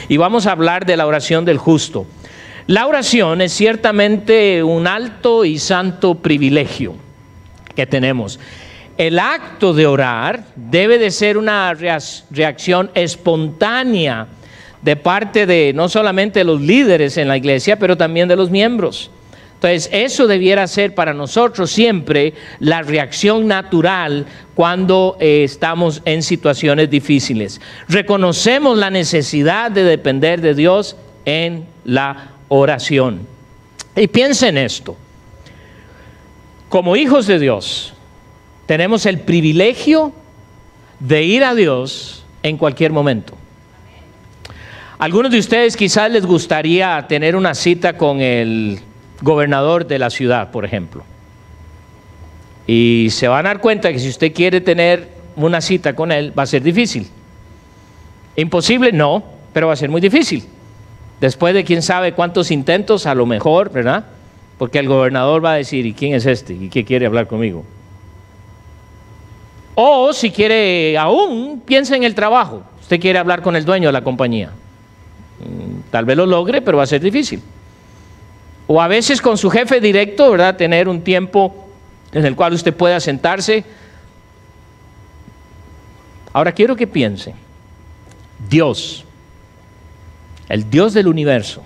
Y vamos a hablar de la oración del justo. La oración es ciertamente un alto y santo privilegio que tenemos. El acto de orar debe de ser una reacción espontánea de parte de no solamente los líderes en la iglesia, pero también de los miembros. Entonces, eso debiera ser para nosotros siempre la reacción natural cuando estamos en situaciones difíciles. Reconocemos la necesidad de depender de Dios en la oración. Y piensa en esto. Como hijos de Dios, tenemos el privilegio de ir a Dios en cualquier momento. Algunos de ustedes quizás les gustaría tener una cita con el gobernador de la ciudad, por ejemplo. Y se van a dar cuenta que si usted quiere tener una cita con él, va a ser difícil. ¿Imposible? No, pero va a ser muy difícil. Después de quién sabe cuántos intentos, a lo mejor, ¿verdad? Porque el gobernador va a decir, ¿y quién es este? ¿Y qué quiere hablar conmigo? O si quiere aún, piensa en el trabajo. Usted quiere hablar con el dueño de la compañía. Tal vez lo logre, pero va a ser difícil. O a veces con su jefe directo, ¿verdad? Tener un tiempo en el cual usted pueda sentarse. Ahora quiero que piense. Dios, el Dios del universo.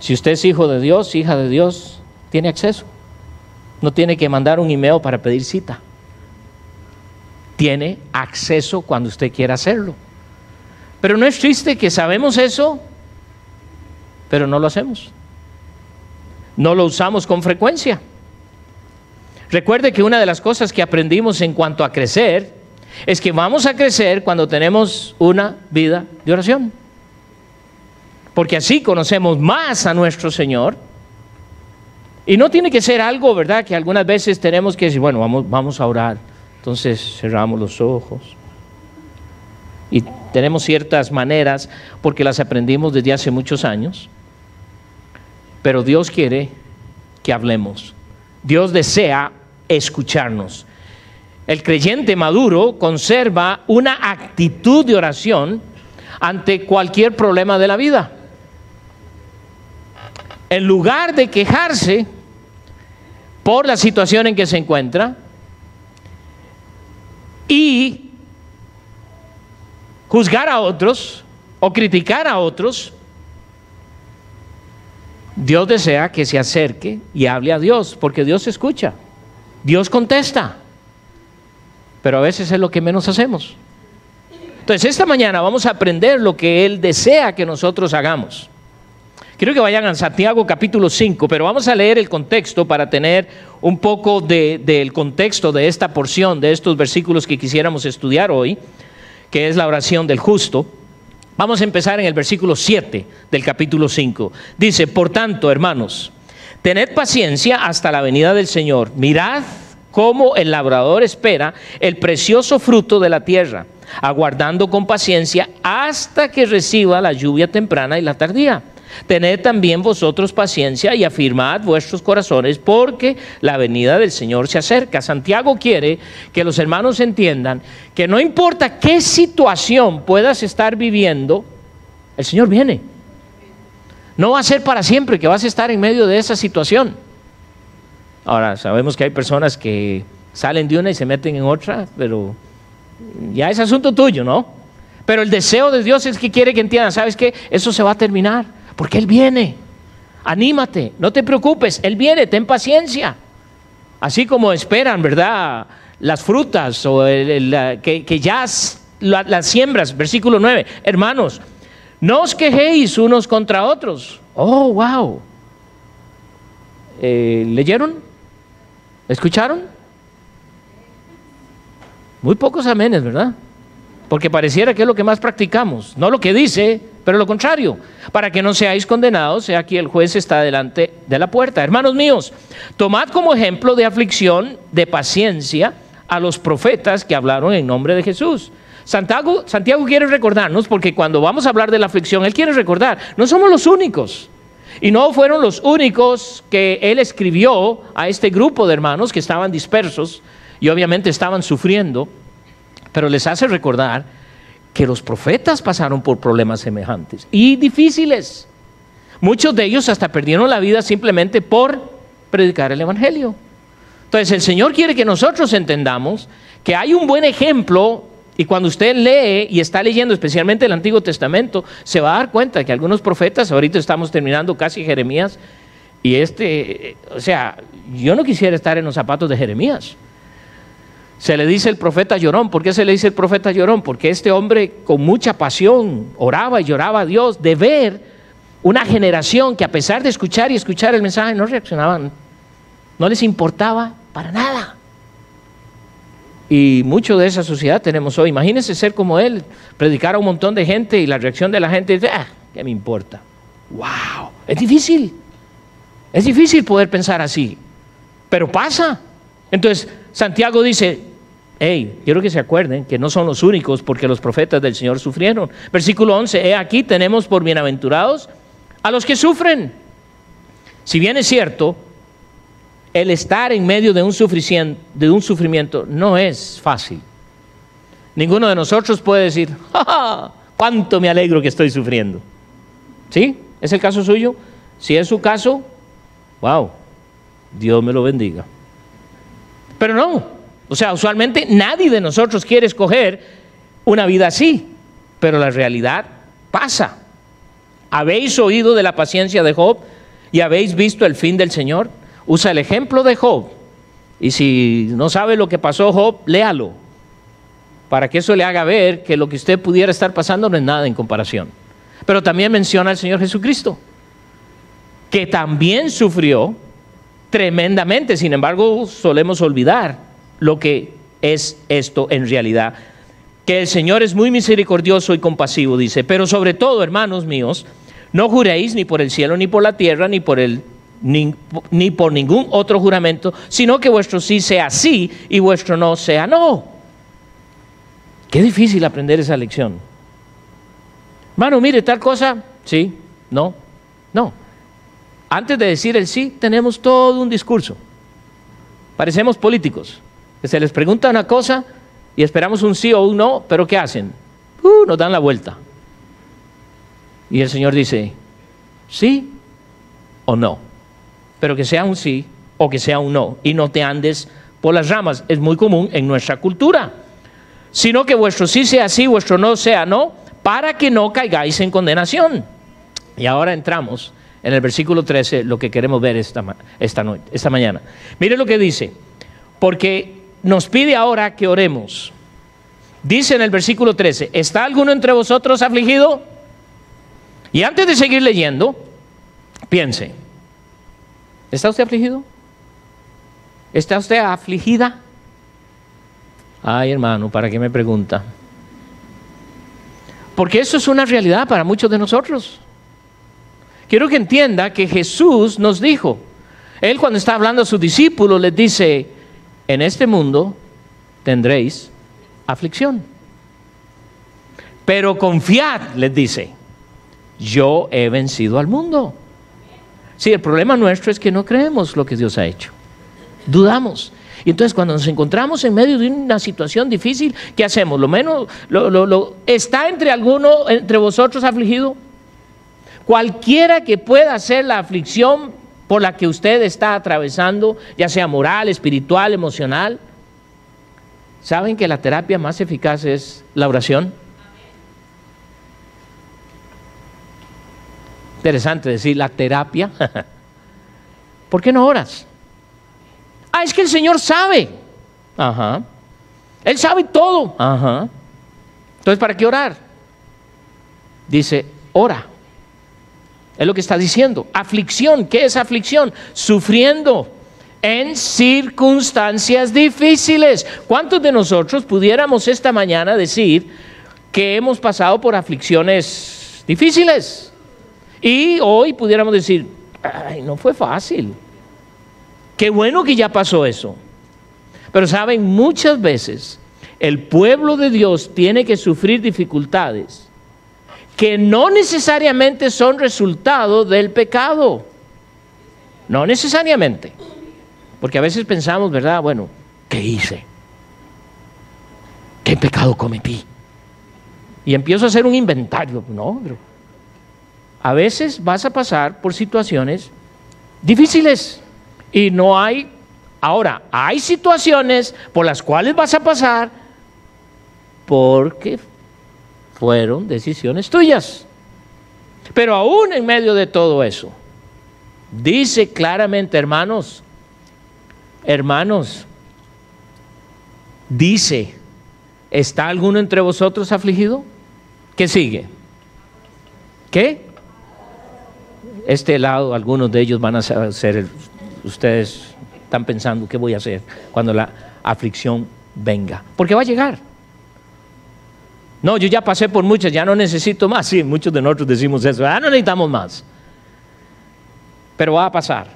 Si usted es hijo de Dios, hija de Dios, tiene acceso. No tiene que mandar un email para pedir cita. Tiene acceso cuando usted quiera hacerlo. Pero no es triste que sabemos eso, pero no lo hacemos. No lo usamos con frecuencia. Recuerde que una de las cosas que aprendimos en cuanto a crecer es que vamos a crecer cuando tenemos una vida de oración. Porque así conocemos más a nuestro Señor. Y no tiene que ser algo, ¿verdad?, que algunas veces tenemos que decir, bueno, vamos a orar. Entonces cerramos los ojos. Y tenemos ciertas maneras porque las aprendimos desde hace muchos años. Pero Dios quiere que hablemos. Dios desea escucharnos. El creyente maduro conserva una actitud de oración ante cualquier problema de la vida. En lugar de quejarse por la situación en que se encuentra y juzgar a otros o criticar a otros, Dios desea que se acerque y hable a Dios, porque Dios escucha, Dios contesta, pero a veces es lo que menos hacemos. Entonces esta mañana vamos a aprender lo que Él desea que nosotros hagamos. Quiero que vayan a Santiago capítulo 5, pero vamos a leer el contexto para tener un poco del contexto de esta porción, de estos versículos que quisiéramos estudiar hoy, que es la oración del justo. Vamos a empezar en el versículo 7 del capítulo 5. Dice, por tanto, hermanos, tened paciencia hasta la venida del Señor. Mirad cómo el labrador espera el precioso fruto de la tierra, aguardando con paciencia hasta que reciba la lluvia temprana y la tardía. Tened también vosotros paciencia y afirmad vuestros corazones, porque la venida del Señor se acerca. Santiago quiere que los hermanos entiendan que no importa qué situación puedas estar viviendo, el Señor viene. No va a ser para siempre que vas a estar en medio de esa situación. Ahora, sabemos que hay personas que salen de una y se meten en otra, pero ya es asunto tuyo, ¿no? Pero el deseo de Dios es que quiere que entiendan, ¿sabes qué? Eso se va a terminar. Porque Él viene. Anímate, no te preocupes, Él viene, ten paciencia. Así como esperan, ¿verdad?, las frutas o que ya las siembras. Versículo 9, hermanos, no os quejéis unos contra otros. Oh, wow. ¿Leyeron? ¿Escucharon? Muy pocos amenes, ¿verdad? Porque pareciera que es lo que más practicamos. No lo que dice, pero lo contrario. Para que no seáis condenados, he aquí el juez está delante de la puerta. Hermanos míos, tomad como ejemplo de aflicción, de paciencia, a los profetas que hablaron en nombre de Jesús. Santiago quiere recordarnos, porque cuando vamos a hablar de la aflicción, él quiere recordar, no somos los únicos. Y no fueron los únicos que él escribió a este grupo de hermanos que estaban dispersos y obviamente estaban sufriendo. Pero les hace recordar que los profetas pasaron por problemas semejantes y difíciles. Muchos de ellos hasta perdieron la vida simplemente por predicar el evangelio. Entonces el Señor quiere que nosotros entendamos que hay un buen ejemplo, y cuando usted lee y está leyendo especialmente el Antiguo Testamento, se va a dar cuenta que algunos profetas, ahorita estamos terminando casi Jeremías, y o sea, yo no quisiera estar en los zapatos de Jeremías. Se le dice el profeta llorón. ¿Por qué se le dice el profeta llorón? Porque este hombre con mucha pasión oraba y lloraba a Dios de ver una generación que a pesar de escuchar y escuchar el mensaje no reaccionaban, no les importaba para nada. Y mucho de esa sociedad tenemos hoy. Imagínense ser como él, predicar a un montón de gente y la reacción de la gente es, ¿qué me importa? ¡Wow! Es difícil poder pensar así, pero pasa. Entonces Santiago dice, hey, quiero que se acuerden que no son los únicos, porque los profetas del Señor sufrieron. Versículo 11, he aquí tenemos por bienaventurados a los que sufren. Si bien es cierto, el estar en medio de un sufrimiento no es fácil. Ninguno de nosotros puede decir, ¡ja, ja! ¡Cuánto me alegro que estoy sufriendo! ¿Sí? ¿Es el caso suyo? Si es su caso, wow, Dios me lo bendiga. Pero no, o sea, usualmente nadie de nosotros quiere escoger una vida así, pero la realidad pasa. ¿Habéis oído de la paciencia de Job y habéis visto el fin del Señor? Usa el ejemplo de Job, y si no sabe lo que pasó Job, léalo, para que eso le haga ver que lo que usted pudiera estar pasando no es nada en comparación. Pero también menciona al Señor Jesucristo, que también sufrió tremendamente. Sin embargo, solemos olvidar lo que es esto en realidad, que el Señor es muy misericordioso y compasivo, dice, pero sobre todo, hermanos míos, no juréis ni por el cielo, ni por la tierra, ni por ningún otro juramento, sino que vuestro sí sea sí y vuestro no sea no. Qué difícil aprender esa lección. Hermano, mire, tal cosa, sí, no, no. Antes de decir el sí, tenemos todo un discurso. Parecemos políticos, que se les pregunta una cosa y esperamos un sí o un no, pero ¿qué hacen? Nos dan la vuelta. Y el Señor dice, sí o no, pero que sea un sí o que sea un no, y no te andes por las ramas. Es muy común en nuestra cultura. Sino que vuestro sí sea sí, vuestro no sea no, para que no caigáis en condenación. Y ahora entramos en el versículo 13, lo que queremos ver esta mañana. Mire lo que dice, porque nos pide ahora que oremos. Dice en el versículo 13, ¿está alguno entre vosotros afligido? Y antes de seguir leyendo, piense, ¿está usted afligido? ¿Está usted afligida? Ay, hermano, ¿para qué me pregunta? Porque eso es una realidad para muchos de nosotros. Quiero que entienda que Jesús nos dijo, Él cuando está hablando a sus discípulos les dice, en este mundo tendréis aflicción, pero confiad, les dice, yo he vencido al mundo. Sí, el problema nuestro es que no creemos lo que Dios ha hecho, dudamos. Y entonces cuando nos encontramos en medio de una situación difícil, ¿qué hacemos? ¿Está entre vosotros afligido? Cualquiera que pueda ser la aflicción por la que usted está atravesando, ya sea moral, espiritual, emocional, ¿saben que la terapia más eficaz es la oración? Interesante decir la terapia. ¿Por qué no oras? Es que el Señor sabe. Ajá. Él sabe todo. Ajá. Entonces, ¿para qué orar? Dice, ora. Es lo que está diciendo. Aflicción. ¿Qué es aflicción? Sufriendo en circunstancias difíciles. ¿Cuántos de nosotros pudiéramos esta mañana decir que hemos pasado por aflicciones difíciles? Y hoy pudiéramos decir, ay, no fue fácil. Qué bueno que ya pasó eso. Pero saben, muchas veces el pueblo de Dios tiene que sufrir dificultades que no necesariamente son resultado del pecado. No necesariamente. Porque a veces pensamos, ¿verdad? Bueno, ¿qué hice? ¿Qué pecado cometí? y empiezo a hacer un inventario. No, pero a veces vas a pasar por situaciones difíciles y no hay. Ahora, hay situaciones por las cuales vas a pasar porque fueron decisiones tuyas. Pero aún en medio de todo eso, dice claramente, hermanos, dice, ¿está alguno entre vosotros afligido? ¿Qué sigue? ¿Qué? Este lado, algunos de ellos van a ser, ustedes están pensando, ¿qué voy a hacer cuando la aflicción venga? Porque va a llegar. No, yo ya pasé por muchas, ya no necesito más. Sí, muchos de nosotros decimos eso, no necesitamos más. Pero va a pasar,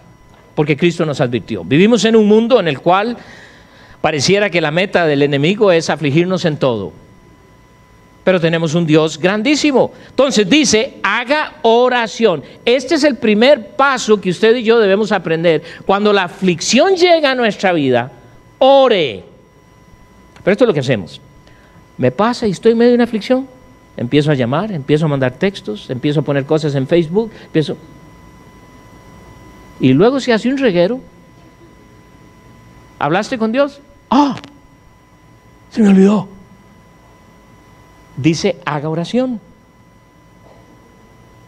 porque Cristo nos advirtió. Vivimos en un mundo en el cual pareciera que la meta del enemigo es afligirnos en todo. Pero tenemos un Dios grandísimo. Entonces dice, haga oración. Este es el primer paso que usted y yo debemos aprender. Cuando la aflicción llega a nuestra vida, ore. Pero esto es lo que hacemos. Me pasa y estoy en medio de una aflicción. Empiezo a llamar, empiezo a mandar textos, empiezo a poner cosas en Facebook, y luego se hace un reguero. ¿Hablaste con Dios? Se me olvidó. Dice, haga oración.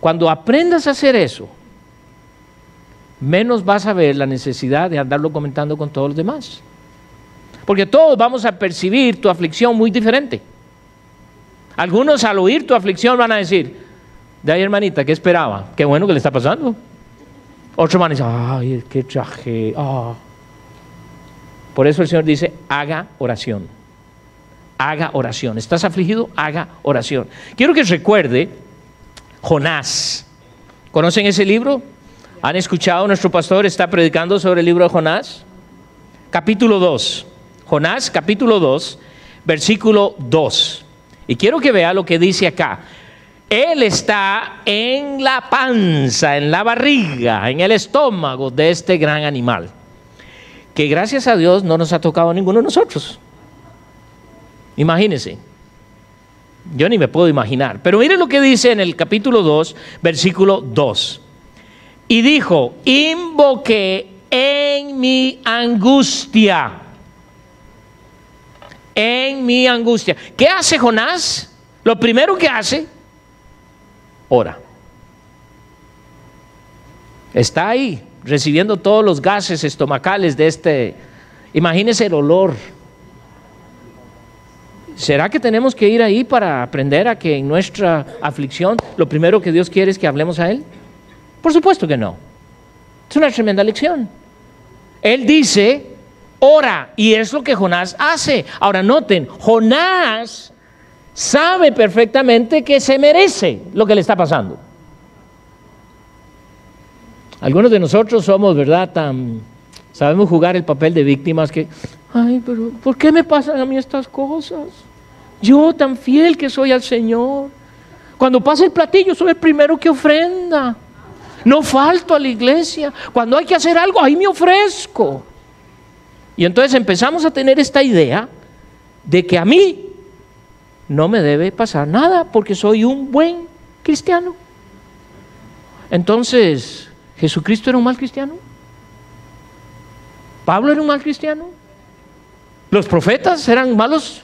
Cuando aprendas a hacer eso, menos vas a ver la necesidad de andarlo comentando con todos los demás. Porque todos vamos a percibir tu aflicción muy diferente. Algunos al oír tu aflicción van a decir, de ahí hermanita, ¿qué esperaba? Qué bueno que le está pasando. Otros van a decir, ay, qué tragedia. Por eso el Señor dice, haga oración. Haga oración. ¿Estás afligido? Haga oración. Quiero que recuerde Jonás. ¿Conocen ese libro? ¿Han escuchado? Nuestro pastor está predicando sobre el libro de Jonás. Capítulo 2. Jonás, capítulo 2, versículo 2. Y quiero que vea lo que dice acá. Él está en la panza, en la barriga, en el estómago de este gran animal, que gracias a Dios no nos ha tocado a ninguno de nosotros. Imagínense. Yo ni me puedo imaginar. Pero miren lo que dice en el capítulo 2, versículo 2. Y dijo, invoqué en mi angustia. En mi angustia. ¿Qué hace Jonás? Lo primero que hace, ora. Está ahí, recibiendo todos los gases estomacales de este. Imagínense el olor. ¿Será que tenemos que ir ahí para aprender a que en nuestra aflicción lo primero que Dios quiere es que hablemos a Él? Por supuesto que no. Es una tremenda lección. Él dice, ora, y es lo que Jonás hace. Ahora noten, Jonás sabe perfectamente que se merece lo que le está pasando. Algunos de nosotros somos, ¿verdad?, sabemos jugar el papel de víctimas que, ay, pero ¿por qué me pasan a mí estas cosas? Yo tan fiel que soy al Señor. Cuando pasa el platillo soy el primero que ofrenda. No falto a la iglesia. Cuando hay que hacer algo, ahí me ofrezco. Y entonces empezamos a tener esta idea de que a mí no me debe pasar nada porque soy un buen cristiano. Entonces, ¿Jesucristo era un mal cristiano? ¿Pablo era un mal cristiano? ¿Los profetas eran malos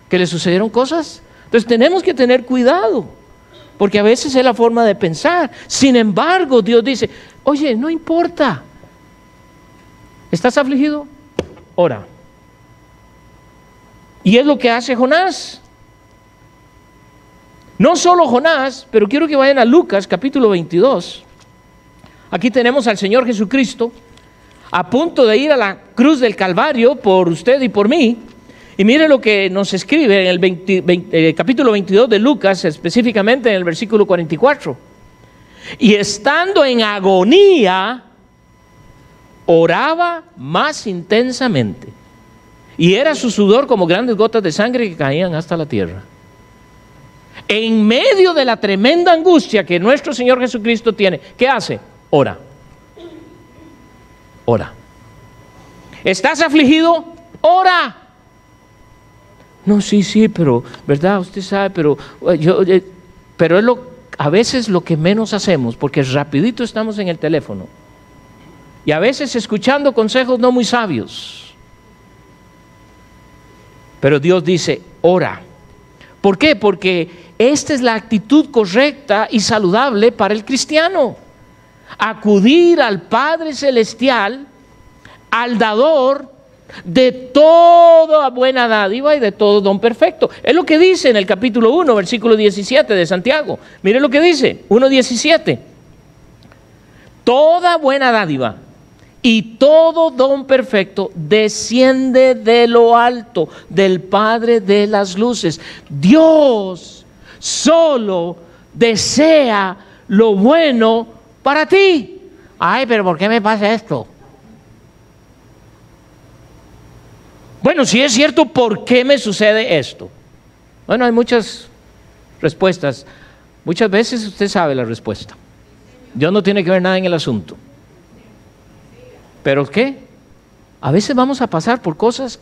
que les sucedieron cosas? Entonces tenemos que tener cuidado, porque a veces es la forma de pensar. Sin embargo, Dios dice, oye, no importa. ¿Estás afligido? Ora. Y es lo que hace Jonás. No solo Jonás, pero quiero que vayan a Lucas capítulo 22. Aquí tenemos al Señor Jesucristo a punto de ir a la cruz del Calvario por usted y por mí. Y mire lo que nos escribe en el capítulo 22 de Lucas, específicamente en el versículo 44. Y estando en agonía, oraba más intensamente. Y era su sudor como grandes gotas de sangre que caían hasta la tierra. En medio de la tremenda angustia que nuestro Señor Jesucristo tiene, ¿qué hace? Ora. Ora. ¿Estás afligido? Ora. No, sí, pero, ¿verdad? Usted sabe, pero pero es a veces lo que menos hacemos, porque rapidito estamos en el teléfono. Y a veces escuchando consejos no muy sabios. Pero Dios dice, ora. ¿Por qué? Porque esta es la actitud correcta y saludable para el cristiano. Acudir al Padre Celestial, al dador de toda buena dádiva y de todo don perfecto. Es lo que dice en el capítulo 1, versículo 17 de Santiago. Mire lo que dice, 1:17. Toda buena dádiva y todo don perfecto desciende de lo alto, del Padre de las luces. Dios solo desea lo bueno para ti. Ay, pero ¿por qué me pasa esto? Bueno, si es cierto, ¿por qué me sucede esto? Bueno, hay muchas respuestas. Muchas veces usted sabe la respuesta. Dios no tiene que ver nada en el asunto. ¿Pero qué? A veces vamos a pasar por cosas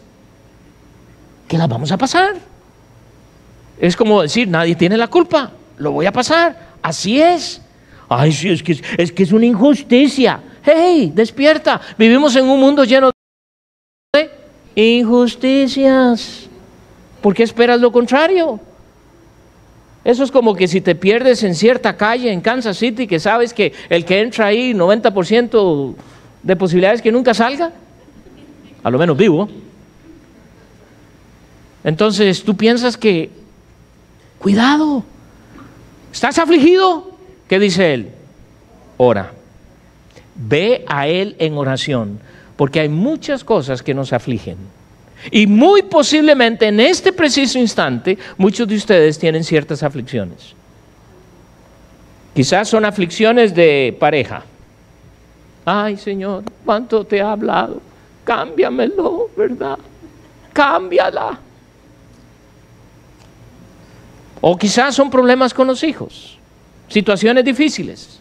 que las vamos a pasar. Es como decir, nadie tiene la culpa, lo voy a pasar. Así es. Ay, sí, es que es una injusticia. Hey, despierta. Vivimos en un mundo lleno de injusticias. ¿Por qué esperas lo contrario? Eso es como que si te pierdes en cierta calle en Kansas City, que sabes que el que entra ahí, 90% de posibilidades que nunca salga, a lo menos vivo. Entonces tú piensas que, cuidado, ¿estás afligido? ¿Qué dice él? Ora. Ve a él en oración, porque hay muchas cosas que nos afligen. Y muy posiblemente en este preciso instante, muchos de ustedes tienen ciertas aflicciones. Quizás son aflicciones de pareja. Ay, Señor, ¿cuánto te he hablado? Cámbiamelo, ¿verdad? Cámbiala. O quizás son problemas con los hijos, situaciones difíciles.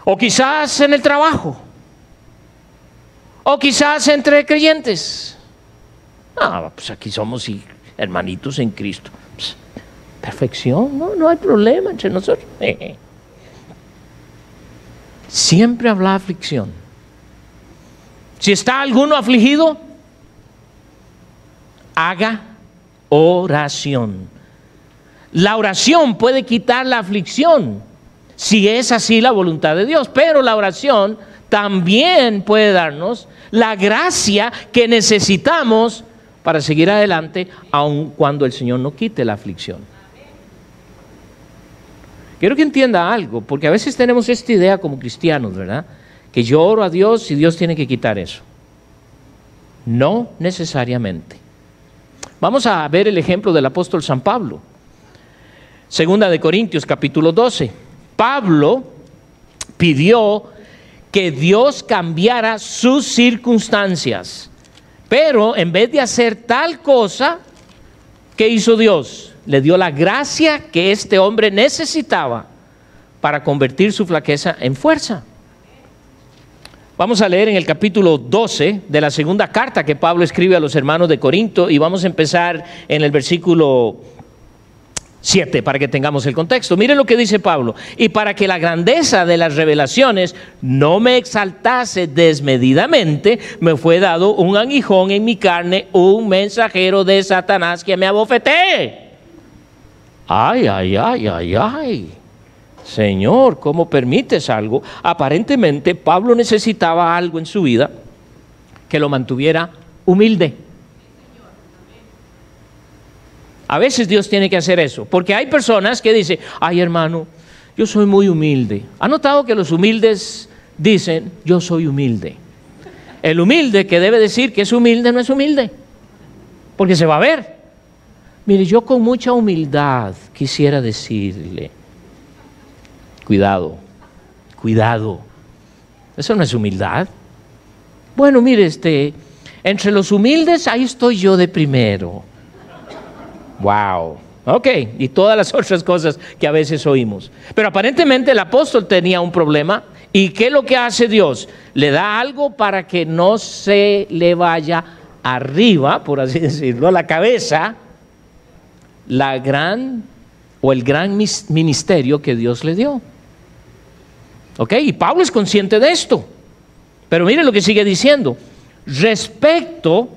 O quizás en el trabajo. O quizás entre creyentes. Pues aquí somos hermanitos en Cristo. Pues, perfección, no hay problema entre nosotros. Siempre habrá aflicción. Si está alguno afligido, haga oración. La oración puede quitar la aflicción, si es así la voluntad de Dios, pero la oración también puede darnos la gracia que necesitamos para seguir adelante, aun cuando el Señor no quite la aflicción. Quiero que entienda algo, porque a veces tenemos esta idea como cristianos, ¿verdad? Que yo oro a Dios y Dios tiene que quitar eso. No necesariamente. Vamos a ver el ejemplo del apóstol San Pablo. Segunda de Corintios, capítulo 12. Pablo pidió que Dios cambiara sus circunstancias, pero en vez de hacer tal cosa, ¿qué hizo Dios? Le dio la gracia que este hombre necesitaba para convertir su flaqueza en fuerza. Vamos a leer en el capítulo 12 de la segunda carta que Pablo escribe a los hermanos de Corinto, y vamos a empezar en el versículo 7 para que tengamos el contexto. Miren lo que dice Pablo: y para que la grandeza de las revelaciones no me exaltase desmedidamente, me fue dado un aguijón en mi carne, un mensajero de Satanás que me abofetee. Ay, Señor, ¿cómo permites algo? Aparentemente Pablo necesitaba algo en su vida que lo mantuviera humilde. A veces Dios tiene que hacer eso, porque hay personas que dicen: ay, hermano, yo soy muy humilde. ¿Ha notado que los humildes dicen: yo soy humilde? El humilde que debe decir que es humilde no es humilde, porque se va a ver. Mire, yo con mucha humildad quisiera decirle: cuidado, eso no es humildad. Bueno, mire, entre los humildes ahí estoy yo de primero. Wow, ok, y todas las otras cosas que a veces oímos. Pero aparentemente el apóstol tenía un problema. ¿Y qué es lo que hace Dios? Le da algo para que no se le vaya arriba, por así decirlo, a la cabeza, el gran ministerio que Dios le dio. ¿Ok? Y Pablo es consciente de esto. Pero mire lo que sigue diciendo. Respecto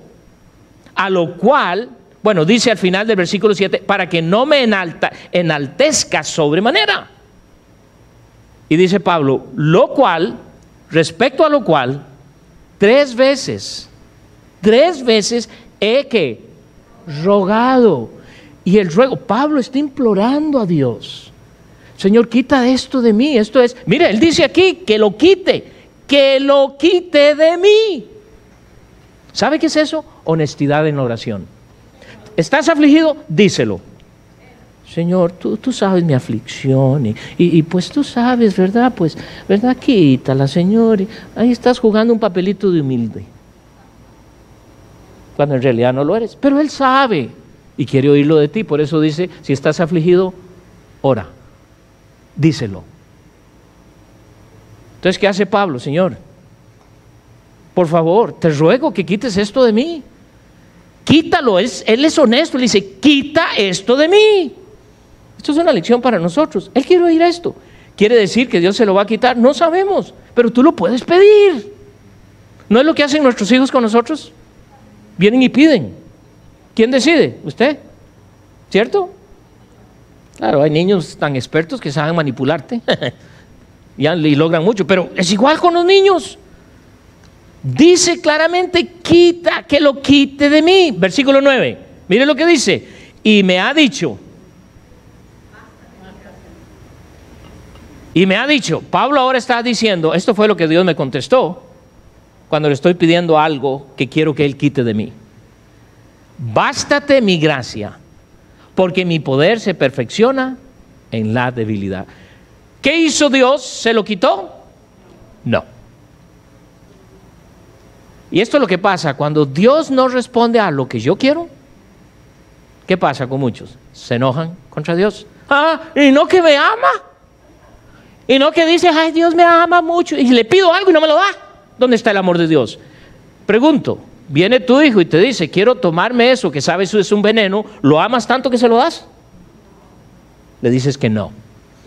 a lo cual, bueno, dice al final del versículo 7, para que no me enaltezca sobremanera. Y dice Pablo, lo cual, respecto a lo cual, tres veces he que rogado. Y el ruego, Pablo está implorando a Dios. Señor, quita esto de mí. Esto es, mire, él dice aquí que lo quite de mí. ¿Sabe qué es eso? Honestidad en la oración. ¿Estás afligido? Díselo. Señor, tú sabes mi aflicción y pues tú sabes, ¿verdad? Pues, ¿verdad? Quítala, Señor. Y ahí estás jugando un papelito de humilde, cuando en realidad no lo eres. Pero Él sabe y quiere oírlo de ti. Por eso dice, si estás afligido, ora. Díselo. Entonces, ¿qué hace Pablo? Señor, por favor, te ruego que quites esto de mí. Quítalo. Él es honesto. Le dice, quita esto de mí. Esto es una lección para nosotros. Él quiere oír esto. ¿Quiere decir que Dios se lo va a quitar? No sabemos, pero tú lo puedes pedir. ¿No es lo que hacen nuestros hijos con nosotros? Vienen y piden. ¿Quién decide? ¿Usted? ¿Cierto? Claro, hay niños tan expertos que saben manipularte y logran mucho, pero es igual con los niños. Dice claramente, que lo quite de mí. Versículo 9, mire lo que dice. Y me ha dicho, Pablo ahora está diciendo, esto fue lo que Dios me contestó cuando le estoy pidiendo algo que quiero que Él quite de mí. Bástate mi gracia, porque mi poder se perfecciona en la debilidad. ¿Qué hizo Dios? ¿Se lo quitó? No. Y esto es lo que pasa cuando Dios no responde a lo que yo quiero. ¿Qué pasa con muchos? Se enojan contra Dios. Y no que me ama. Y no que dice, ay, Dios me ama mucho. Y le pido algo y no me lo da. ¿Dónde está el amor de Dios? Pregunto, viene tu hijo y te dice, quiero tomarme eso, que sabes es un veneno. ¿Lo amas tanto que se lo das? Le dices que no.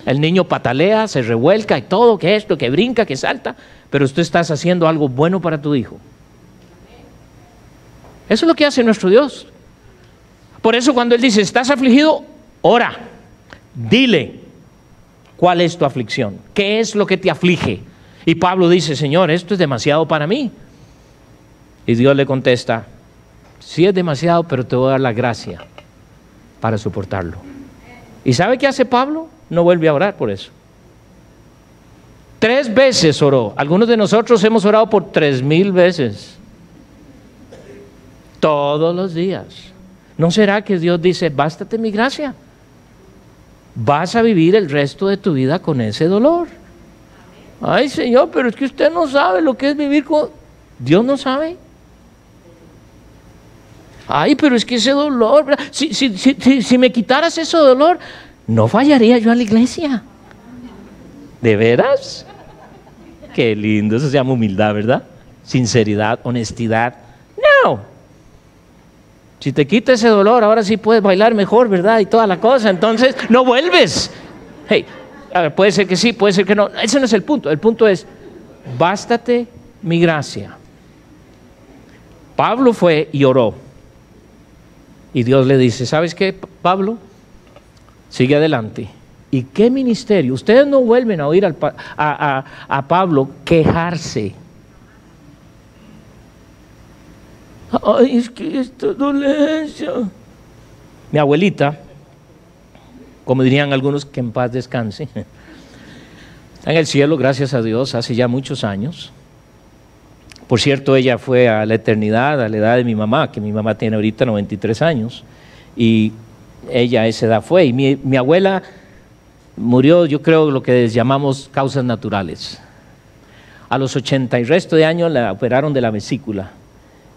El niño patalea, se revuelca y todo, que esto, que brinca, que salta. Pero tú estás haciendo algo bueno para tu hijo. Eso es lo que hace nuestro Dios. Por eso cuando Él dice, estás afligido, ora, dile cuál es tu aflicción, qué es lo que te aflige. Y Pablo dice, Señor, esto es demasiado para mí. Y Dios le contesta, sí es demasiado, pero te voy a dar la gracia para soportarlo. ¿Y sabe qué hace Pablo? No vuelve a orar por eso. 3 veces oró. Algunos de nosotros hemos orado por 3000 veces. Todos los días. ¿No será que Dios dice, bástate mi gracia? Vas a vivir el resto de tu vida con ese dolor. Ay, Señor, pero es que usted no sabe lo que es vivir con... ¿Dios no sabe? Ay, pero es que ese dolor... Si me quitaras ese dolor, no fallaría yo a la iglesia. ¿De veras? Qué lindo, eso se llama humildad, ¿verdad? Sinceridad, honestidad. No. Si te quita ese dolor, ahora sí puedes bailar mejor, ¿verdad? Y toda la cosa, entonces no vuelves. Hey, a ver, puede ser que sí, puede ser que no. Ese no es el punto. El punto es, bástate mi gracia. Pablo fue y oró. Y Dios le dice, ¿sabes qué, Pablo? Sigue adelante. ¿Y qué ministerio? Ustedes no vuelven a oír a Pablo quejarse. Ay, es que esta dolencia. Mi abuelita, como dirían algunos, que en paz descanse, está en el cielo, gracias a Dios, hace ya muchos años. Por cierto, ella fue a la eternidad, a la edad de mi mamá, que mi mamá tiene ahorita 93 años, y ella a esa edad fue. Y mi abuela murió, yo creo, lo que llamamos causas naturales. A los 80 y resto de años la operaron de la vesícula.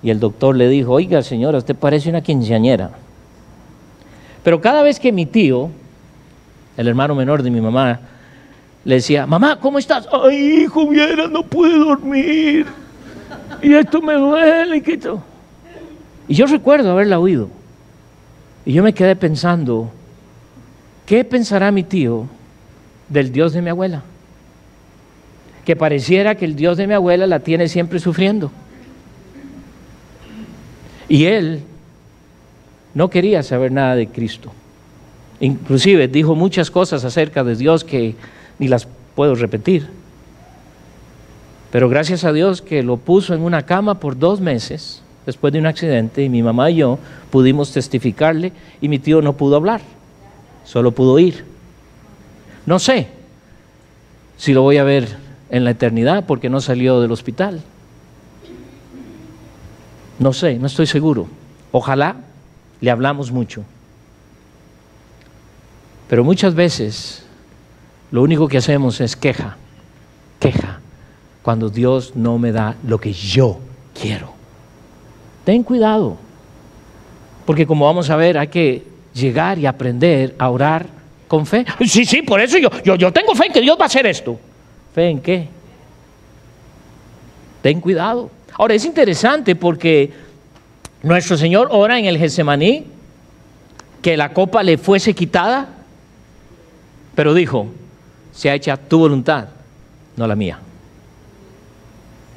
Y el doctor le dijo, oiga señora, usted parece una quinceañera. Pero cada vez que mi tío, el hermano menor de mi mamá, le decía, mamá, ¿cómo estás? Ay, hijo, vieras, no pude dormir. Y esto me duele. Y yo recuerdo haberla oído. Y yo me quedé pensando, ¿qué pensará mi tío del Dios de mi abuela? Que pareciera que el Dios de mi abuela la tiene siempre sufriendo. Y él no quería saber nada de Cristo. Inclusive dijo muchas cosas acerca de Dios que ni las puedo repetir. Pero gracias a Dios que lo puso en una cama por 2 meses después de un accidente, y mi mamá y yo pudimos testificarle, y mi tío no pudo hablar, solo pudo oír. No sé si lo voy a ver en la eternidad porque no salió del hospital. No sé, no estoy seguro. Ojalá. Le hablamos mucho. Pero muchas veces lo único que hacemos es queja, cuando Dios no me da lo que yo quiero. Ten cuidado, porque como vamos a ver, hay que llegar y aprender a orar con fe. Sí, por eso yo tengo fe en que Dios va a hacer esto. ¿Fe en qué? Ten cuidado. Ahora, es interesante porque nuestro Señor ora en el Getsemaní que la copa le fuese quitada, pero dijo, sea hecha tu voluntad, no la mía.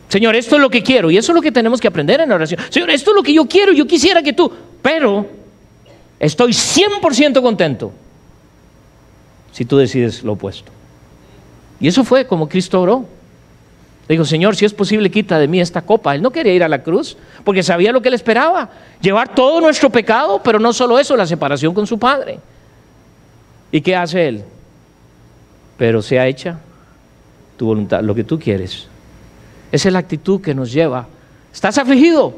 Señor, esto es lo que quiero, y eso es lo que tenemos que aprender en la oración. Señor, esto es lo que yo quiero, yo quisiera que tú, pero estoy 100% contento si tú decides lo opuesto. Y eso fue como Cristo oró. Dijo, Señor, si es posible, quita de mí esta copa. Él no quería ir a la cruz porque sabía lo que le esperaba, llevar todo nuestro pecado, pero no solo eso, la separación con su Padre. ¿Y qué hace Él? Pero sea hecha tu voluntad, lo que tú quieres. Esa es la actitud que nos lleva. ¿Estás afligido?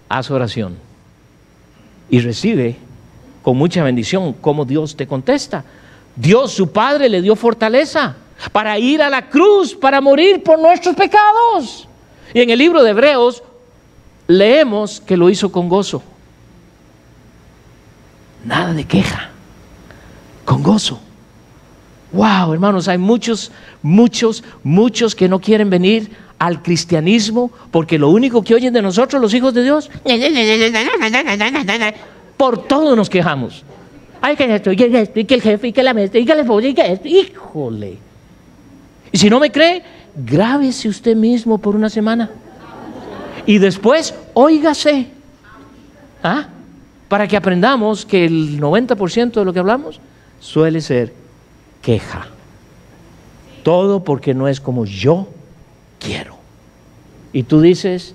Haz oración y recibe con mucha bendición cómo Dios te contesta. Dios, su Padre, le dio fortaleza para ir a la cruz, para morir por nuestros pecados. Y en el libro de Hebreos leemos que lo hizo con gozo. Nada de queja, con gozo. Wow, hermanos, hay muchos que no quieren venir al cristianismo porque lo único que oyen de nosotros, los hijos de Dios, por todo nos quejamos. Ay, que esto, y que el jefe, y que la maestra, y que el esposo, y que esto. Híjole. Y si no me cree, grábese usted mismo por una semana. Y después, óigase. ¿Ah? Para que aprendamos que el 90% de lo que hablamos suele ser queja. Todo porque no es como yo quiero. Y tú dices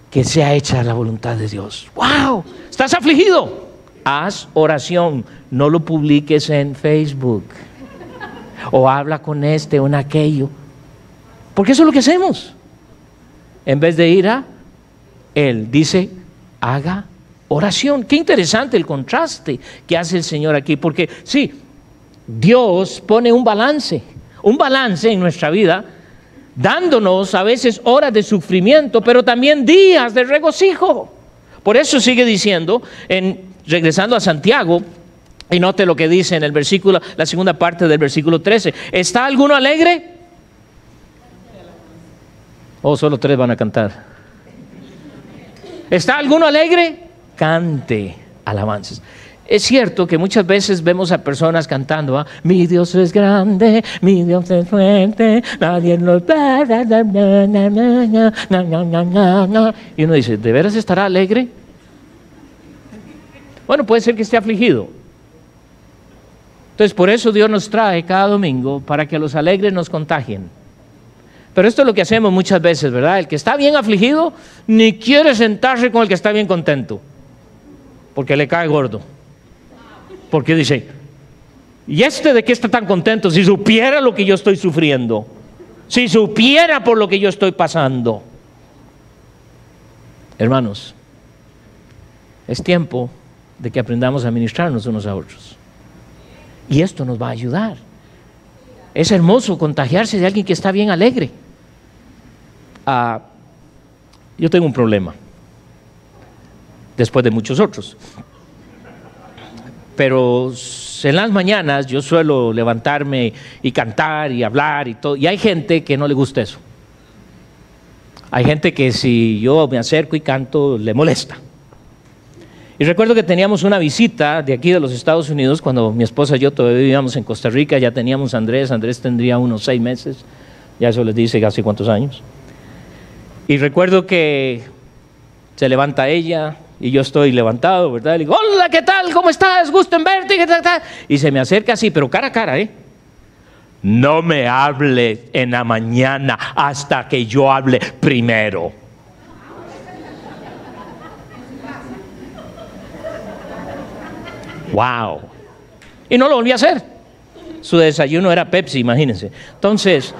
que sea hecha la voluntad de Dios. ¡Wow! ¿Estás afligido? Haz oración. No lo publiques en Facebook. O habla con este o en aquello. Porque eso es lo que hacemos. En vez de ir a Él, dice, haga oración. Qué interesante el contraste que hace el Señor aquí. Porque sí, Dios pone un balance en nuestra vida, dándonos a veces horas de sufrimiento, pero también días de regocijo. Por eso sigue diciendo, regresando a Santiago, y note lo que dice en el versículo, la segunda parte del versículo 13. ¿Está alguno alegre? Oh, solo 3 van a cantar. ¿Está alguno alegre? Cante alabanzas. Es cierto que muchas veces vemos a personas cantando, ¿ah? Mi Dios es grande, mi Dios es fuerte, nadie nos... Y uno dice, ¿de veras estará alegre? Bueno, puede ser que esté afligido. Entonces, por eso Dios nos trae cada domingo para que los alegres nos contagien. Pero esto es lo que hacemos muchas veces, ¿verdad? El que está bien afligido ni quiere sentarse con el que está bien contento, porque le cae gordo. Porque dice, ¿y este de qué está tan contento? Si supiera lo que yo estoy sufriendo, si supiera por lo que yo estoy pasando. Hermanos, es tiempo de que aprendamos a ministrarnos unos a otros. Y esto nos va a ayudar. Es hermoso contagiarse de alguien que está bien alegre. Yo tengo un problema, después de muchos otros. Pero en las mañanas yo suelo levantarme y cantar y hablar y todo. Y hay gente que no le gusta eso. Hay gente que si yo me acerco y canto le molesta. Y recuerdo que teníamos una visita de aquí de los Estados Unidos, cuando mi esposa y yo todavía vivíamos en Costa Rica, ya teníamos a Andrés tendría unos 6 meses, ya eso les dice casi cuántos años. Y recuerdo que se levanta ella y yo estoy levantado, ¿verdad? Le digo, hola, ¿qué tal? ¿Cómo estás? Gusto en verte, ¿qué tal? Y se me acerca así, pero cara a cara, No me hable en la mañana hasta que yo hable primero. Wow. Y no lo volví a hacer. Su desayuno era Pepsi, imagínense. Entonces,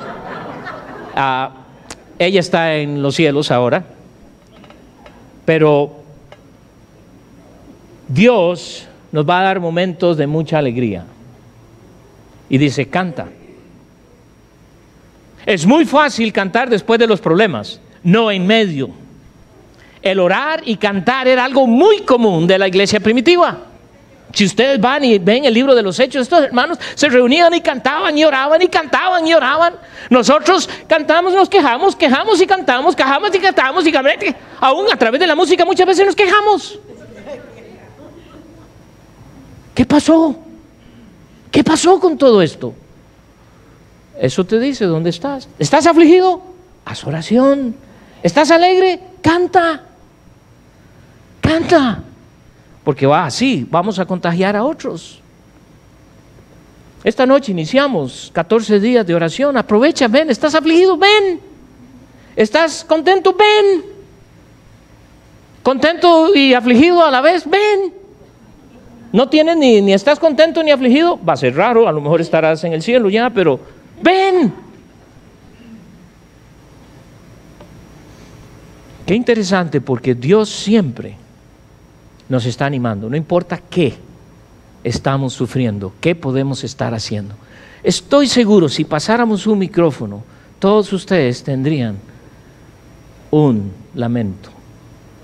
ella está en los cielos ahora, pero Dios nos va a dar momentos de mucha alegría. Y dice, canta. Es muy fácil cantar después de los problemas, no en medio. El orar y cantar era algo muy común de la iglesia primitiva. Si ustedes van y ven el libro de los Hechos, estos hermanos se reunían y cantaban y oraban y cantaban y oraban. Nosotros cantamos, nos quejamos y cantamos, y aún a través de la música muchas veces nos quejamos. ¿Qué pasó? ¿Qué pasó con todo esto? Eso te dice dónde estás. ¿Estás afligido? Haz oración. ¿Estás alegre? Canta. Canta. Porque así vamos a contagiar a otros. Esta noche iniciamos 14 días de oración. Aprovecha, ven. ¿Estás afligido? Ven. ¿Estás contento? Ven. ¿Contento y afligido a la vez? Ven. No tienes ni estás contento ni afligido. Va a ser raro, a lo mejor estarás en el cielo ya, pero ven. Qué interesante, porque Dios siempre nos está animando, no importa qué estamos sufriendo, qué podemos estar haciendo. Estoy seguro, si pasáramos un micrófono, todos ustedes tendrían un lamento,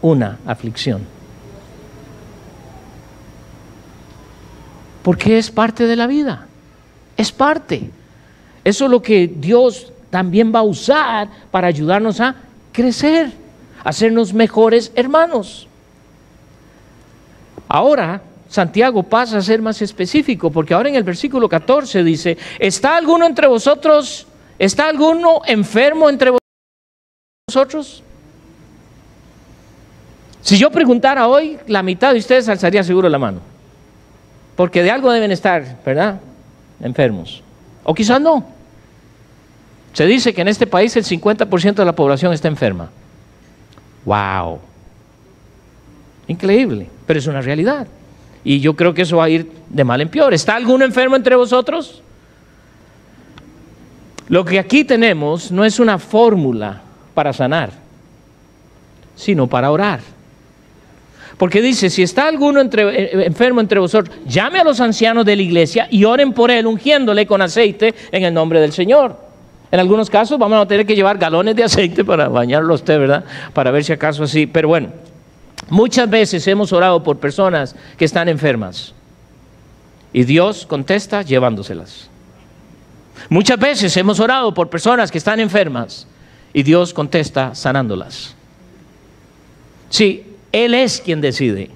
una aflicción. Porque es parte de la vida, es parte. Eso es lo que Dios también va a usar para ayudarnos a crecer, a hacernos mejores hermanos. Ahora, Santiago pasa a ser más específico, porque ahora en el versículo 14 dice, ¿está alguno entre vosotros, está alguno enfermo entre vosotros? Si yo preguntara hoy, la mitad de ustedes alzaría seguro la mano, porque de algo deben estar, ¿verdad? Enfermos. O quizás no. Se dice que en este país el 50% de la población está enferma. ¡Wow! Increíble, pero es una realidad. Y yo creo que eso va a ir de mal en peor. ¿Está alguno enfermo entre vosotros? Lo que aquí tenemos no es una fórmula para sanar, sino para orar. Porque dice, si está alguno enfermo entre vosotros, llame a los ancianos de la iglesia y oren por él, ungiéndole con aceite en el nombre del Señor. En algunos casos vamos a tener que llevar galones de aceite para bañarlo a usted, ¿verdad? Para ver si acaso así, pero bueno. Muchas veces hemos orado por personas que están enfermas y Dios contesta llevándoselas. Muchas veces hemos orado por personas que están enfermas y Dios contesta sanándolas. Sí, Él es quien decide,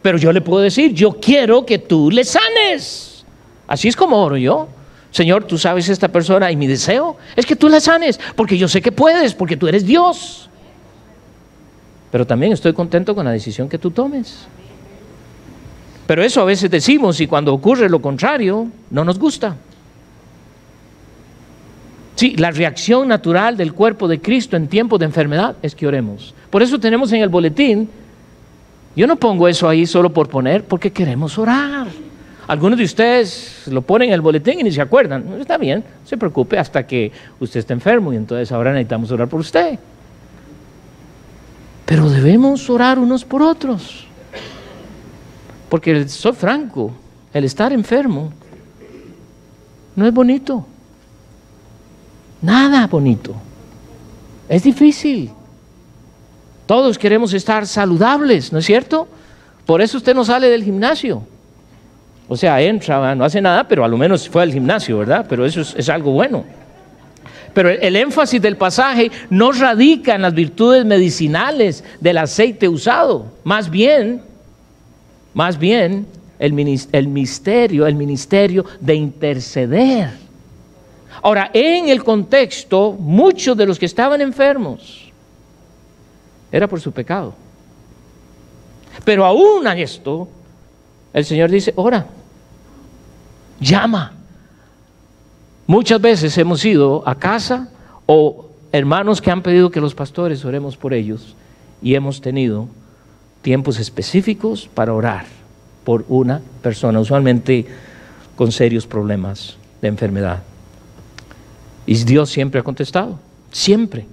pero yo le puedo decir, yo quiero que tú le sanes. Así es como oro yo. Señor, tú sabes esta persona y mi deseo es que tú la sanes, porque yo sé que puedes, porque tú eres Dios. Pero también estoy contento con la decisión que tú tomes. Pero eso a veces decimos, y cuando ocurre lo contrario, no nos gusta. Sí, la reacción natural del cuerpo de Cristo en tiempos de enfermedad es que oremos. Por eso tenemos en el boletín, yo no pongo eso ahí solo por poner, porque queremos orar. Algunos de ustedes lo ponen en el boletín y ni se acuerdan. Está bien, no se preocupe hasta que usted esté enfermo y entonces ahora necesitamos orar por usted. Pero debemos orar unos por otros. Porque soy franco, el estar enfermo no es bonito. Nada bonito. Es difícil. Todos queremos estar saludables, ¿no es cierto? Por eso usted no sale del gimnasio. O sea, entra, no hace nada, pero a lo menos fue al gimnasio, ¿verdad? Pero eso es algo bueno. Pero el énfasis del pasaje no radica en las virtudes medicinales del aceite usado. Más bien, Más bien el ministerio de interceder. Ahora, en el contexto, muchos de los que estaban enfermos era por su pecado. Pero aún a esto, el Señor dice, ora, llama. Muchas veces hemos ido a casa o hermanos que han pedido que los pastores oremos por ellos y hemos tenido tiempos específicos para orar por una persona, usualmente con serios problemas de enfermedad. Y Dios siempre ha contestado, siempre.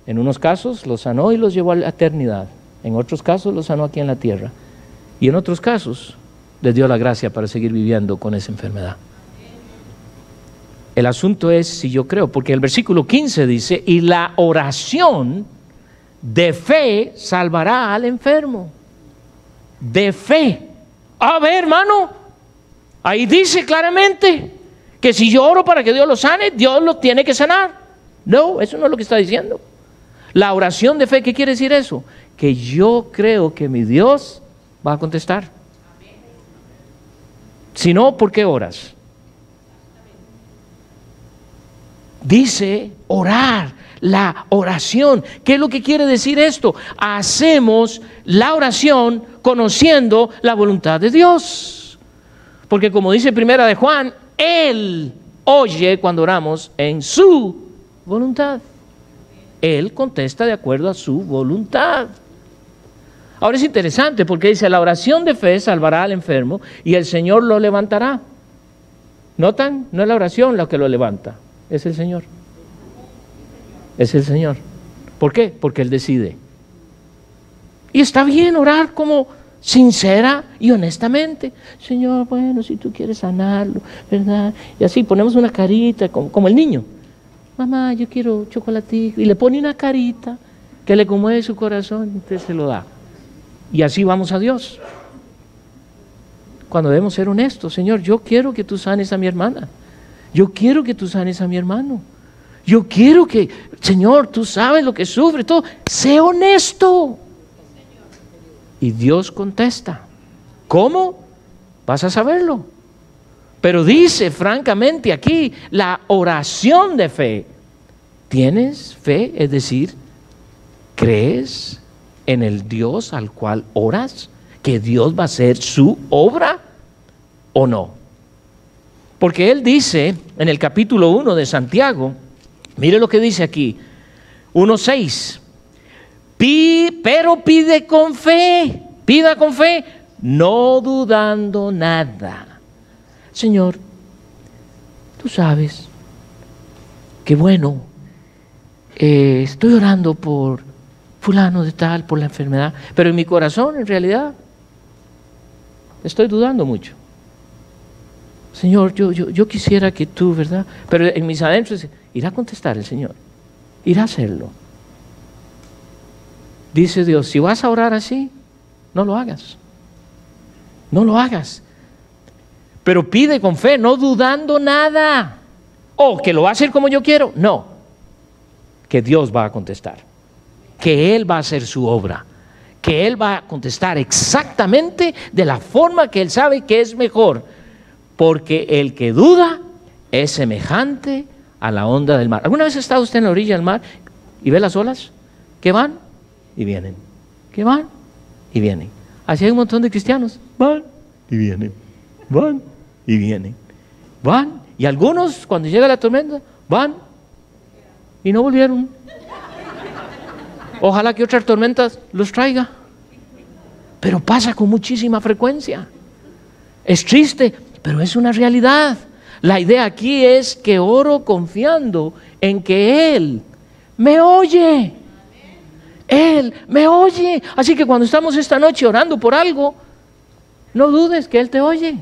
En unos casos los sanó y los llevó a la eternidad. En otros casos los sanó aquí en la tierra. Y en otros casos les dio la gracia para seguir viviendo con esa enfermedad. El asunto es si yo creo, porque el versículo 15 dice, y la oración de fe salvará al enfermo. De fe. A ver, hermano, ahí dice claramente que si yo oro para que Dios lo sane, Dios lo tiene que sanar. No, eso no es lo que está diciendo. La oración de fe, ¿qué quiere decir eso? Que yo creo que mi Dios va a contestar. Si no, ¿por qué oras? Dice orar, la oración. ¿Qué es lo que quiere decir esto? Hacemos la oración conociendo la voluntad de Dios. Porque como dice Primera de Juan, Él oye cuando oramos en su voluntad. Él contesta de acuerdo a su voluntad. Ahora es interesante porque dice, la oración de fe salvará al enfermo y el Señor lo levantará. ¿Notan? No es la oración la que lo levanta, es el Señor. Es el Señor. ¿Por qué? Porque Él decide. Y está bien orar como sincera y honestamente. Señor, bueno, si tú quieres sanarlo, ¿verdad? Y así ponemos una carita como el niño. Mamá, yo quiero chocolatico. Y le pone una carita que le conmueve su corazón y usted se lo da. Y así vamos a Dios. Cuando debemos ser honestos, Señor, yo quiero que tú sanes a mi hermana. Yo quiero que tú sanes a mi hermano. Yo quiero que, Señor, tú sabes lo que sufre, todo. Sé honesto. Y Dios contesta. ¿Cómo? Vas a saberlo. Pero dice francamente aquí, la oración de fe. ¿Tienes fe? Es decir, ¿crees en el Dios al cual oras? ¿Que Dios va a hacer su obra o no? Porque Él dice en el capítulo 1 de Santiago, mire lo que dice aquí, 1:6, pero pide con fe, pida con fe, no dudando nada. Señor, tú sabes que bueno, estoy orando por fulano de tal, por la enfermedad, pero en mi corazón en realidad estoy dudando mucho. Señor, yo quisiera que tú, ¿verdad? Pero en mis adentros irá a contestar el Señor, irá a hacerlo. Dice Dios, si vas a orar así, no lo hagas. No lo hagas. Pero pide con fe, no dudando nada. O que lo va a hacer como yo quiero. No. Que Dios va a contestar. Que Él va a hacer su obra. Que Él va a contestar exactamente de la forma que Él sabe que es mejor. Porque el que duda es semejante a la onda del mar. ¿Alguna vez ha estado usted en la orilla del mar y ve las olas? Que van y vienen. Que van y vienen. Así hay un montón de cristianos. Van y vienen. Van y vienen. Van. Y algunos, cuando llega la tormenta, van y no volvieron. Ojalá que otras tormentas los traiga. Pero pasa con muchísima frecuencia. Es triste, pero es una realidad. La idea aquí es que oro confiando en que Él me oye. Él me oye. Así que cuando estamos esta noche orando por algo, no dudes que Él te oye.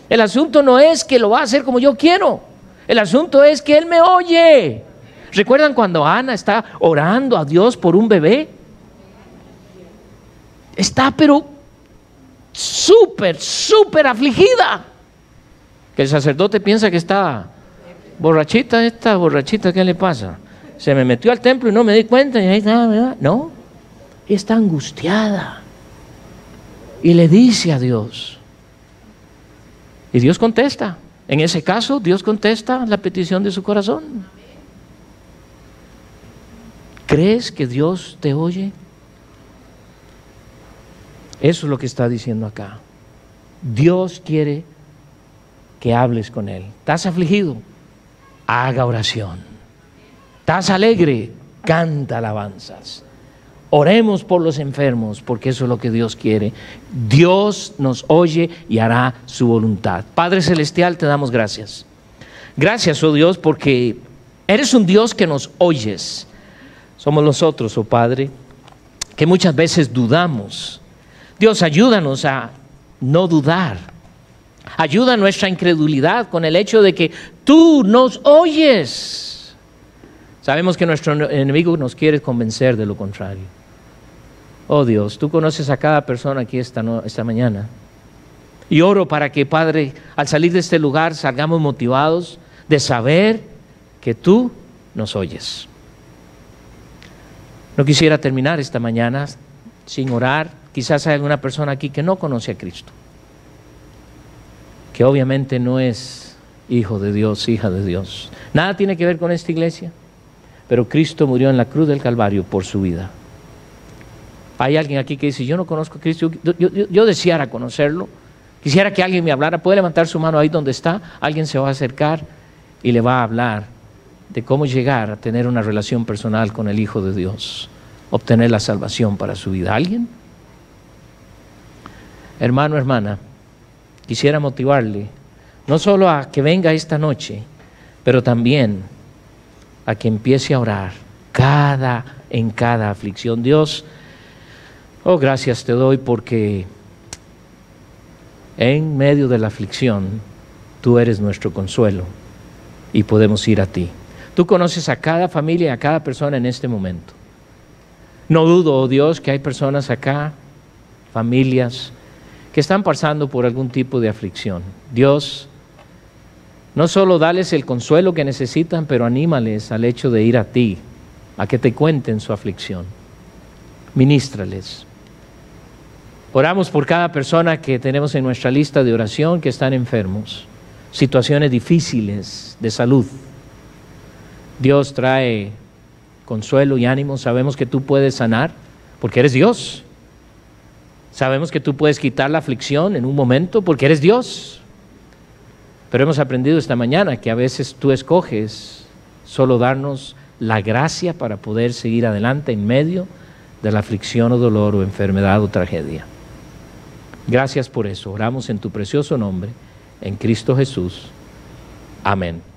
El asunto no es que lo va a hacer como yo quiero. El asunto es que Él me oye. ¿Recuerdan cuando Ana está orando a Dios por un bebé? Está pero súper afligida. Que el sacerdote piensa que está borrachita, esta borrachita, ¿qué le pasa? Se me metió al templo y no me di cuenta y ahí está, ¿verdad? No, está angustiada. y le dice a Dios. Y Dios contesta. En ese caso, Dios contesta la petición de su corazón. ¿Crees que Dios te oye? Eso es lo que está diciendo acá. Dios quiere que hables con Él. ¿Estás afligido? Haga oración. ¿Estás alegre? Canta alabanzas. Oremos por los enfermos, porque eso es lo que Dios quiere. Dios nos oye y hará su voluntad. Padre Celestial, te damos gracias. Gracias, oh Dios, porque eres un Dios que nos oyes. Somos nosotros, oh Padre, que muchas veces dudamos. Dios, ayúdanos a no dudar. Ayuda a nuestra incredulidad con el hecho de que tú nos oyes. Sabemos que nuestro enemigo nos quiere convencer de lo contrario. Oh Dios, tú conoces a cada persona aquí esta mañana. Y oro para que, Padre, al salir de este lugar salgamos motivados de saber que tú nos oyes. No quisiera terminar esta mañana sin orar. Quizás hay alguna persona aquí que no conoce a Cristo, que obviamente no es hijo de Dios, hija de Dios. Nada tiene que ver con esta iglesia, pero Cristo murió en la cruz del Calvario por su vida. Hay alguien aquí que dice, yo no conozco a Cristo, yo deseara conocerlo, quisiera que alguien me hablara. Puede levantar su mano ahí donde está, alguien se va a acercar y le va a hablar de cómo llegar a tener una relación personal con el Hijo de Dios, obtener la salvación para su vida. ¿Alguien? Hermano, hermana, quisiera motivarle, no solo a que venga esta noche, pero también a que empiece a orar en cada aflicción. Dios, oh, gracias te doy porque en medio de la aflicción tú eres nuestro consuelo y podemos ir a ti. Tú conoces a cada familia y a cada persona en este momento. No dudo, oh Dios, que hay personas acá, familias, que están pasando por algún tipo de aflicción. Dios, no solo dales el consuelo que necesitan, pero anímales al hecho de ir a ti, a que te cuenten su aflicción. Ministrales. Oramos por cada persona que tenemos en nuestra lista de oración que están enfermos, situaciones difíciles de salud. Dios trae consuelo y ánimo. Sabemos que tú puedes sanar, porque eres Dios. Sabemos que tú puedes quitar la aflicción en un momento, porque eres Dios. Pero hemos aprendido esta mañana que a veces tú escoges solo darnos la gracia para poder seguir adelante en medio de la aflicción o dolor o enfermedad o tragedia. Gracias por eso. Oramos en tu precioso nombre, en Cristo Jesús. Amén.